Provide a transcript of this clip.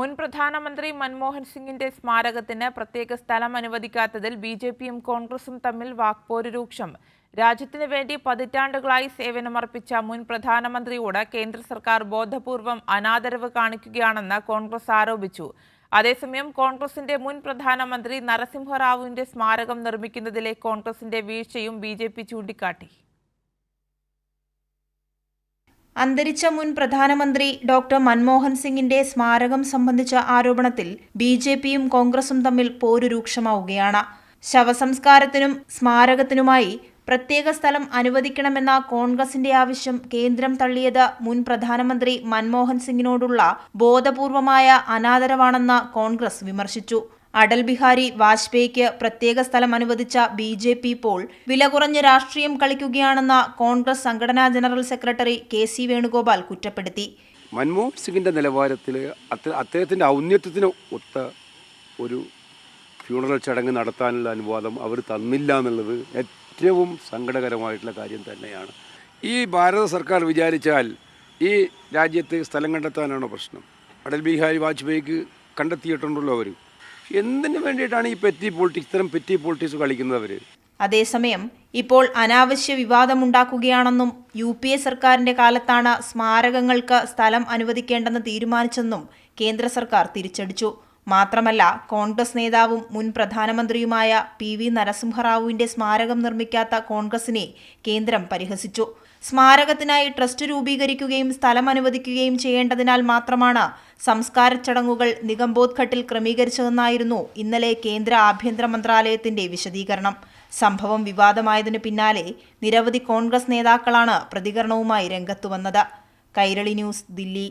മുൻ പ്രധാനമന്ത്രി മൻമോഹൻ സിംഗിന്റെ സ്മാരകത്തിന് പ്രത്യേക സ്ഥലം അനുവദിക്കാത്തതിൽ ബിജെപിയും കോൺഗ്രസും തമ്മിൽ വാക്പോര് രൂക്ഷം. രാജ്യത്തിനു വേണ്ടി പതിറ്റാണ്ടുകളായി സേവനമർപ്പിച്ച മുൻ പ്രധാനമന്ത്രിയോട് കേന്ദ്ര സർക്കാർ ബോധപൂർവം അനാദരവ് കാണിക്കുകയാണെന്ന് കോൺഗ്രസ് ആരോപിച്ചു. അതേസമയം കോൺഗ്രസിന്റെ മുൻ പ്രധാനമന്ത്രി നരസിംഹറാവുവിന്റെ സ്മാരകം നിർമ്മിക്കുന്നതിലെ കോൺഗ്രസിന്റെ വീഴ്ചയും ബിജെപി ചൂണ്ടിക്കാട്ടി. അന്തരിച്ച മുൻ പ്രധാനമന്ത്രി ഡോക്ടർ മൻമോഹൻ സിംഗിന്റെ സ്മാരകം സംബന്ധിച്ച ആരോപണത്തിൽ ബിജെപിയും കോൺഗ്രസും തമ്മിൽ പോരു രൂക്ഷമാവുകയാണ്. ശവസംസ്കാരത്തിനും സ്മാരകത്തിനുമായി പ്രത്യേക സ്ഥലം അനുവദിക്കണമെന്ന കോൺഗ്രസിന്റെ ആവശ്യം കേന്ദ്രം തള്ളിയത് മുൻ പ്രധാനമന്ത്രി മൻമോഹൻ സിംഗിനോടുള്ള ബോധപൂർവമായ അനാദരവാണെന്ന് കോൺഗ്രസ് വിമർശിച്ചു. അടൽ ബിഹാരി വാജ്പേയിക്ക് പ്രത്യേക സ്ഥലം അനുവദിച്ച ബിജെപി ഇപ്പോൾ വില കുറഞ്ഞ രാഷ്ട്രീയം കളിക്കുകയാണെന്ന് കോൺഗ്രസ് സംഘടനാ ജനറൽ സെക്രട്ടറി കെ.സി. വേണുഗോപാൽ കുറ്റപ്പെടുത്തി. മൻമോഹൻ സിംഗിന്റെ നിലവാരത്തിൽ അദ്ദേഹത്തിന്റെ ഔന്നത്യത്തിന് ഒത്ത ഒരു ഫ്യൂണറൽ ചടങ്ങ് നടത്താനുള്ള അനുവാദം അവർ തന്നില്ല എന്നുള്ളത് ഏറ്റവും സങ്കടകരമായിട്ടുള്ള കാര്യം തന്നെയാണ്. ഈ ഭാരത സർക്കാർ വിചാരിച്ചാൽ ഈ രാജ്യത്ത് സ്ഥലം കണ്ടെത്താനാണോ പ്രശ്നം? അടൽ ബിഹാരി വാജ്പേയിക്ക് കണ്ടെത്തിയിട്ടുണ്ടല്ലോ അവർ. എന്തിനു വേണ്ടിയിട്ടാണ് ഈ ഇത്തരം പെറ്റി പൊളിറ്റിക്സ് കളിക്കുന്നവർ? അതേസമയം ഇപ്പോൾ അനാവശ്യ വിവാദമുണ്ടാക്കുകയാണെന്നും UPA സർക്കാരിന്റെ കാലത്താണ് സ്മാരകങ്ങൾക്ക് സ്ഥലം അനുവദിക്കേണ്ടെന്ന് തീരുമാനിച്ചെന്നും കേന്ദ്ര സർക്കാർ തിരിച്ചടിച്ചു. മാത്രമല്ല, കോൺഗ്രസ് നേതാവും മുൻ പ്രധാനമന്ത്രിയുമായ PV നരസിംഹറാവുവിന്റെ സ്മാരകം നിർമ്മിക്കാത്ത കോൺഗ്രസിനെ കേന്ദ്രം പരിഹസിച്ചു. സ്മാരകത്തിനായി ട്രസ്റ്റ് രൂപീകരിക്കുകയും സ്ഥലം അനുവദിക്കുകയും ചെയ്യേണ്ടതിനാൽ മാത്രമാണ് സംസ്കാര ചടങ്ങുകൾ നിഗംബോധ് ഘട്ടിൽ ക്രമീകരിച്ചതെന്നായിരുന്നു ഇന്നലെ കേന്ദ്ര ആഭ്യന്തര മന്ത്രാലയത്തിന്റെ വിശദീകരണം. സംഭവം വിവാദമായതിനു പിന്നാലെ നിരവധി കോൺഗ്രസ് നേതാക്കളാണ് പ്രതികരണവുമായി രംഗത്തുവന്നത്. കൈരളി ന്യൂസ്, ദില്ലി.